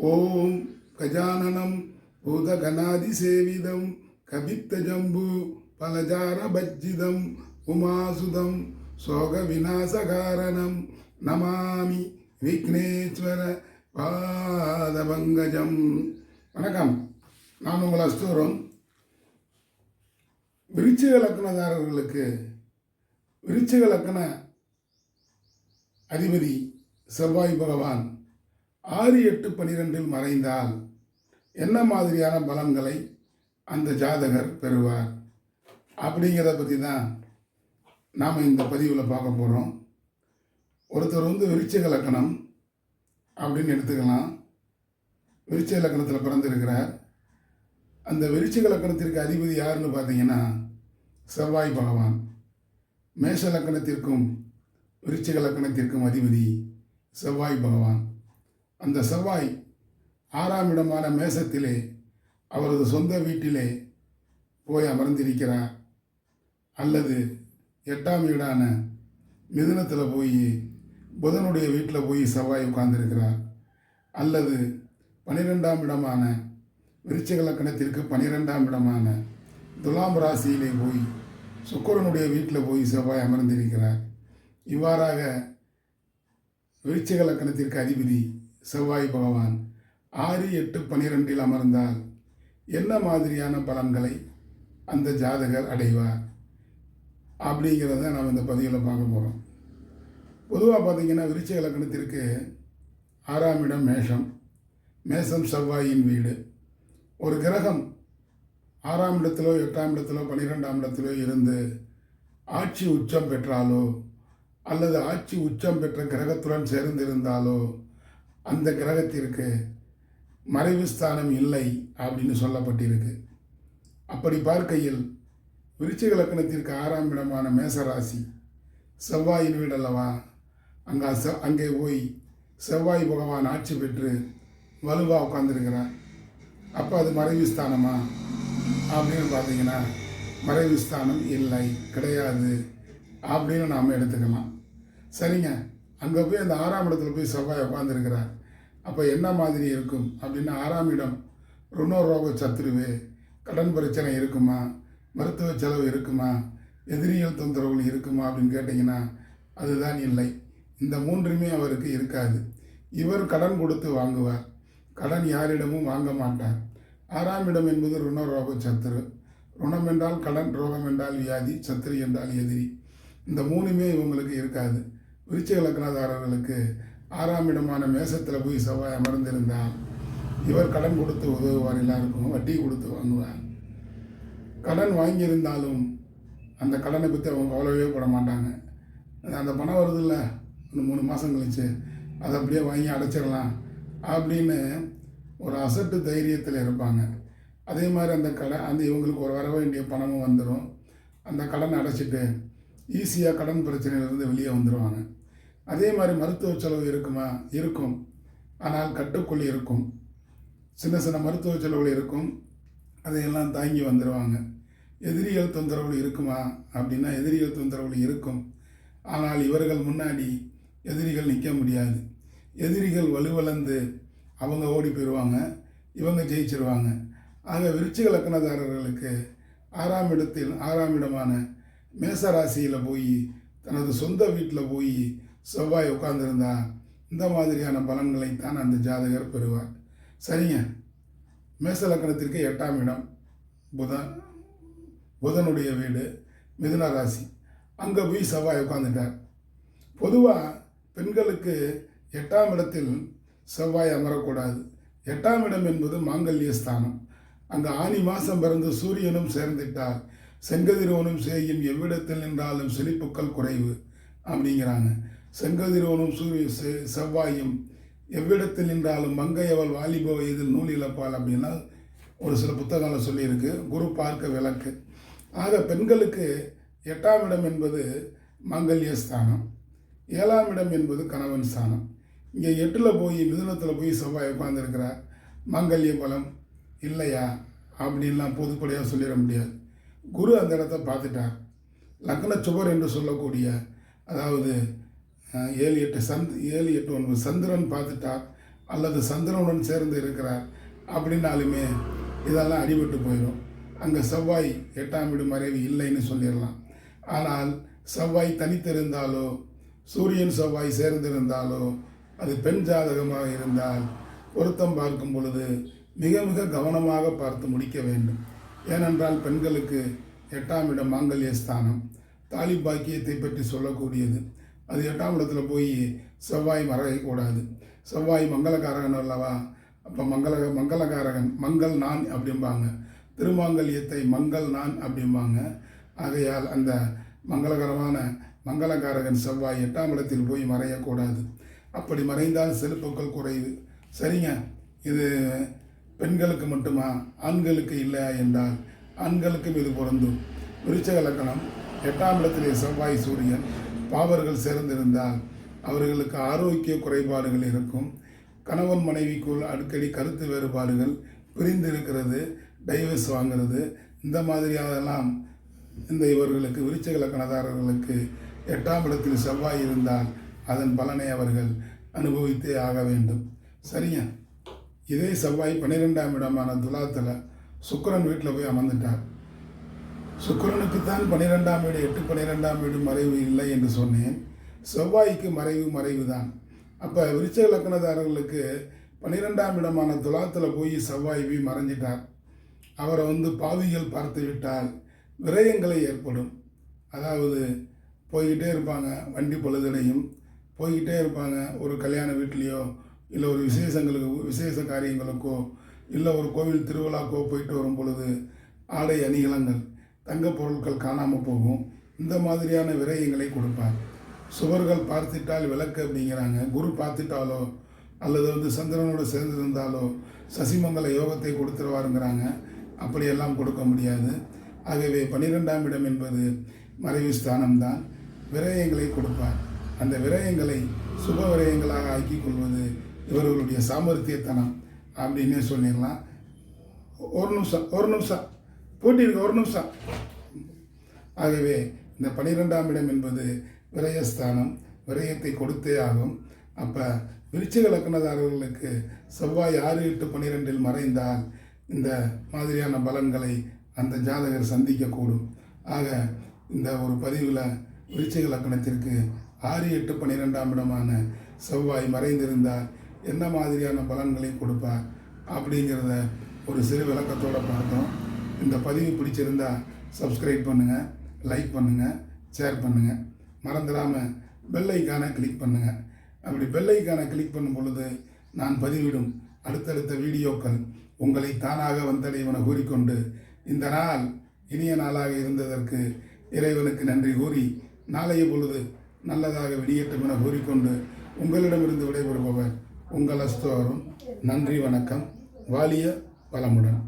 ஓம் கஜானனம் பூதகணாதிசேவிதம் கபித்தஜம்பு பலஜாரபஜ்ஜிதம் உமாசுதம் சோக விநாசகாரணம் நமாமி விக்னேஸ்வர பாதபங்கஜம். வணக்கம், நான் உங்கள் அஸ்தூரம். விருச்சிக லக்னதாரர்களுக்கு விருச்சிக லக்ன அதிபதி செவ்வாய் பகவான் 6-8-12 மறைந்தால் என்ன மாதிரியான பலன்களை அந்த ஜாதகர் பெறுவார் அப்படிங்கிறத பற்றி தான் நாம் இந்த பதிவில் பார்க்க போகிறோம். ஒருத்தர் விருச்சிக லக்னம் அப்படின்னு எடுத்துக்கலாம். விருச்சிக லக்னத்தில் பிறந்திருக்கிறார். அந்த விருச்சிக லக்னத்திற்கு அதிபதி யாருன்னு பார்த்தீங்கன்னா செவ்வாய் பகவான். மேஷ லக்னத்திற்கும் விருச்சிக லக்னத்திற்கும் அதிபதி செவ்வாய் பகவான். அந்த செவ்வாய் 6ஆம் இடமான மேசத்திலே அவரது சொந்த வீட்டிலே போய் அமர்ந்திருக்கிறார், அல்லது 8ஆம் வீடான மிதுனத்தில் போய் புதனுடைய வீட்டில் போய் செவ்வாய் உட்கார்ந்திருக்கிறார், அல்லது 12ஆம் இடமான விருச்சிக லக்னத்திற்கு 12ஆம் இடமான துலாம் ராசியிலே போய் சுக்கிரனுடைய வீட்டில் போய் செவ்வாய் அமர்ந்திருக்கிறார். இவ்வாறாக விருச்சிக லக்னத்திற்கு அதிபதி செவ்வாய் பகவான் 6-8-12 அமர்ந்தால் என்ன மாதிரியான பலன்களை அந்த ஜாதகர் அடைவார் அப்படிங்கிறத நாம் இந்த பதிவில் பார்க்க போகிறோம். பொதுவாக பார்த்திங்கன்னா விருச்சிக லக்னத்திற்கு 6ஆம் இடம் மேஷம். மேஷம் செவ்வாயின் வீடு. ஒரு கிரகம் 6ஆம் இடத்திலோ 8ஆம் இடத்திலோ 12ஆம் இடத்திலோ இருந்து ஆட்சி உச்சம் பெற்றாலோ அல்லது ஆட்சி உச்சம் பெற்ற கிரகத்துடன் சேர்ந்திருந்தாலோ அந்த கிரகத்திற்கு மறைவு ஸ்தானம் இல்லை அப்படின்னு சொல்லப்பட்டிருக்கு. அப்படி பார்க்கையில் விருச்சிக லக்னத்திற்கு 6ஆம் இடமான மேசராசி செவ்வாயின் வீடல்லவா, அங்கே போய் செவ்வாய் பகவான் ஆட்சி பெற்று வலுவாக உட்கார்ந்துருக்கிறார். அப்போ அது மறைவு ஸ்தானமா அப்படின்னு பார்த்தீங்கன்னா மறைவு ஸ்தானம் இல்லை, கிடையாது அப்படின்னு நாம் எடுத்துக்கலாம். சரிங்க, அங்கே போய் அந்த 6ஆம் இடத்துல போய் செவ்வாய் உட்காந்துருக்கிறார். அப்போ என்ன மாதிரி இருக்கும் அப்படின்னா 6ஆம் இடம் ருணரோக சத்துருவு, கடன் பிரச்சனை இருக்குமா, மருத்துவ செலவு இருக்குமா, எதிரிகள் தொந்தரவுகள் இருக்குமா அப்படின்னு கேட்டிங்கன்னா அதுதான் இல்லை. இந்த மூன்றுமே அவருக்கு இருக்காது. இவர் கடன் கொடுத்து வாங்குவார், கடன் யாரிடமும் வாங்க மாட்டார். 6ஆம் இடம் என்பது ருணரோக சத்துரு. ருணம் என்றால் கடன், ரோகம் என்றால் வியாதி, சத்துரு என்றால் எதிரி. இந்த மூணுமே இவங்களுக்கு இருக்காது. விருச்சிக லக்னதாரர்களுக்கு 6ஆம் இடமான மேசத்தில் போய் செவ்வாய் அமர்ந்திருந்தால் இவர் கடன் கொடுத்து உதவுவார், எல்லாருக்கும் வட்டி கொடுத்து வாங்குவார். கடன் வாங்கியிருந்தாலும் அந்த கடனை பற்றி அவங்க கவலையே பட மாட்டாங்க. அந்த பணம் வருதில்ல, இன்னும் 3 மாதம் கழிச்சு அதை அப்படியே வாங்கி அடைச்சிடலாம் அப்படின்னு ஒரு அசட்டு தைரியத்தில் இருப்பாங்க. அதே மாதிரி அந்த இவங்களுக்கு ஒரு வர வேண்டிய பணமும் வந்துடும். அந்த கடனை அடைச்சிட்டு ஈஸியாக கடன் பிரச்சனையிலேருந்து வெளியே வந்துடுவாங்க. அதே மாதிரி மருத்துவ செலவு இருக்குமா? இருக்கும், ஆனால் கட்டுக்குள் இருக்கும். சின்ன சின்ன மருத்துவ செலவுகள் இருக்கும், அதையெல்லாம் தாங்கி வந்துடுவாங்க. எதிரிகள் தொந்தரவுகள் இருக்குமா அப்படின்னா எதிரிகள் தொந்தரவுகள் இருக்கும், ஆனால் இவர்கள் முன்னாடி எதிரிகள் நிற்க முடியாது. எதிரிகள் வலுவளர்ந்து அவங்க ஓடி போயிடுவாங்க, இவங்க ஜெயிச்சிருவாங்க. ஆக விருச்சிக லக்னதாரர்களுக்கு 6ஆம் இடமான மேசராசியில் போய் தனது சொந்த வீட்டில் போய் செவ்வாய் உட்கார்ந்துருந்தா இந்த மாதிரியான பலன்களைத்தான் அந்த ஜாதகர் பெறுவார். சரிங்க, மேச லக்னத்திற்கு 8ஆம் இடம் புதனுடைய வீடு, மிதுன ராசி. அங்கே போய் செவ்வாய் உட்காந்துட்டார். பொதுவாக பெண்களுக்கு 8ஆம் இடத்தில் செவ்வாய் அமரக்கூடாது. 8ஆம் இடம் என்பது மாங்கல்ய ஸ்தானம். அங்கே ஆனி மாதம் பிறந்து சூரியனும் சேர்ந்துட்டால் செங்கதிரோனும் செய்யும் எவ்விடத்தில் நின்றாலும் செழிப்புக்கள் குறைவு அப்படிங்கிறாங்க. செங்கதிரோனும் செவ்வாயும் எவ்விடத்தில் நின்றாலும் மங்கையவள் வாலிப வயதில் நூல் இழப்பாள் அப்படின்னா ஒரு சில புத்தகங்கள் சொல்லியிருக்கு. குரு பார்க்க விளக்கு. ஆக பெண்களுக்கு 8ஆம் இடம் என்பது மாங்கல்ய ஸ்தானம், 7ஆம் இடம் என்பது கணவன் ஸ்தானம். இங்கே 8ல் போய் மிதுனத்தில் போய் செவ்வாய் உட்கார்ந்துருக்கிறார். மாங்கல்ய பலம் இல்லையா அப்படின்லாம் பொதுப்படையாக சொல்லிட முடியாது. குரு அந்த இடத்த பார்த்துட்டார். லக்ன சுபர் என்று சொல்லக்கூடிய, அதாவது 7-8 7-8-9 சந்திரன் பார்த்துட்டார். அல்லது சந்திரனுடன் சேர்ந்து இருக்கிறார் அப்படின்னாலுமே இதெல்லாம் அடிபட்டு போயிடும். அங்கே செவ்வாய் 8ஆம் வீடு மறைவு இல்லைன்னு சொல்லிடலாம். ஆனால் செவ்வாய் தனித்திருந்தாலோ சூரியன் செவ்வாய் சேர்ந்திருந்தாலோ அது பெண் ஜாதகமாக இருந்தால் பொருத்தம் பார்க்கும் பொழுது மிக மிக கவனமாக பார்த்து முடிக்க வேண்டும். ஏனென்றால் பெண்களுக்கு 8ஆம் இடம் மாங்கல்ய ஸ்தானம், தாலி பாக்கியத்தை பற்றி சொல்லக்கூடியது. அது 8ஆம் இடத்துல போய் செவ்வாய் மறையக்கூடாது. செவ்வாய் மங்களகாரகன் அல்லவா? அப்போ மங்களகாரகன் மங்கள் நான் அப்படிம்பாங்க, திருமாங்கல்யத்தை மங்கள் நான் அப்படிம்பாங்க. ஆகையால் அந்த மங்களகரமான மங்களகாரகன் செவ்வாய் 8ஆம் இடத்தில் போய் மறையக்கூடாது. அப்படி மறைந்தால் செல்வப்புகள் குறைவு. சரிங்க, இது பெண்களுக்கு மட்டுமா, ஆண்களுக்கு இல்லையா என்றால் ஆண்களுக்கும் இது பொருந்தும். விருச்சிக லக்னம் 8ஆம் இடத்திலே செவ்வாய் சூரியன் பாவர்கள் சேர்ந்திருந்தால் அவர்களுக்கு ஆரோக்கிய குறைபாடுகள் இருக்கும். கணவன் மனைவிக்குள் அடிக்கடி கருத்து வேறுபாடுகள், பிரிந்து இருக்கிறது, டைவர்ஸ் வாங்கிறது, இந்த மாதிரியானதெல்லாம் இந்த இவர்களுக்கு விருச்சிக லக்னதாரர்களுக்கு 8ஆம் இடத்தில் செவ்வாய் இருந்தால் அதன் பலனை அவர்கள் அனுபவித்தே ஆக வேண்டும். சரிங்க, இதே செவ்வாய் 12ஆம் இடமான துலாத்தில் சுக்கிரன் வீட்டில் போய் அமர்ந்துட்டார். சுக்கிரனுக்குத்தான் 12ஆம் வீடு 8-12ஆம் வீடு மறைவு இல்லை என்று சொன்னேன். செவ்வாய்க்கு மறைவு தான். அப்போ விருச்சிக லக்னதாரர்களுக்கு 12ஆம் இடமான துலாத்தில் போய் செவ்வாய் போய் மறைஞ்சிட்டார். அவரை பாவிகள் பார்த்து விட்டால் விரயங்களை ஏற்படும். அதாவது போய்கிட்டே இருப்பாங்க, வண்டி பொழுதுலையும் போய்கிட்டே இருப்பாங்க. ஒரு கல்யாண வீட்லேயோ இல்லை ஒரு விசேஷ காரியங்களுக்கோ இல்லை ஒரு கோவில் திருவிழாக்கோ போயிட்டு வரும் பொழுது ஆடை அணிகலங்கள், தங்க பொருட்கள் காணாமல் போகும். இந்த மாதிரியான விரயங்களை கொடுப்பார். சுவர்கள் பார்த்துட்டால் விளக்கு அப்படிங்கிறாங்க. குரு பார்த்துட்டாலோ அல்லது சந்திரனோடு சேர்ந்திருந்தாலோ சசிமங்கல யோகத்தை கொடுத்துருவாருங்கிறாங்க. அப்படியெல்லாம் கொடுக்க முடியாது. ஆகவே 12ஆம் இடம் என்பது மறைவு ஸ்தானம்தான். விரயங்களை கொடுப்பார். அந்த விரயங்களை சுப விரயங்களாக ஆக்கிக் கொள்வது இவர்களுடைய சாமர்த்தியத்தனம் அப்படின்னே சொல்லிடலாம். ஒரு நிமிஷம் போட்டிருக்கு, ஒரு நிமிஷம். ஆகவே இந்த 12ஆம் இடம் என்பது விரயஸ்தானம், விரயத்தை கொடுத்தே ஆகும். அப்போ விருச்சிக லக்னதாரர்களுக்கு செவ்வாய் 6-8-12 மறைந்தால் இந்த மாதிரியான பலன்களை அந்த ஜாதகர் சந்திக்கக்கூடும். ஆக இந்த ஒரு பதிவில் விருச்சிக லக்னத்திற்கு 6-8-12ஆம் இடமான செவ்வாய் மறைந்திருந்தால் என்ன மாதிரியான பலன்களை கொடுப்பார் அப்படிங்கிறத ஒரு சிறு விளக்கத்தோடு பார்த்தோம். இந்த பதிவு பிடிச்சிருந்தா சப்ஸ்கிரைப் பண்ணுங்கள், லைக் பண்ணுங்கள், ஷேர் பண்ணுங்கள். மறந்துடாமல் பெல் ஐக்கானை கிளிக் பண்ணுங்கள். அப்படி பெல் ஐக்கானை கிளிக் பண்ணும் பொழுது நான் பதிவிடும் அடுத்தடுத்த வீடியோக்கள் உங்களை தானாக வந்தடைவன கூறிக்கொண்டு இந்த நாள் இனிய நாளாக இருந்ததற்கு இறைவனுக்கு நன்றி கூறி நாளைய பொழுது நல்லதாக விடியட்டும் என கூறிக்கொண்டு உங்களிடமிருந்து விடைபெறுபவர் உங்கள் அஸ்தோரும். நன்றி, வணக்கம். வாலிய வளமுடன்.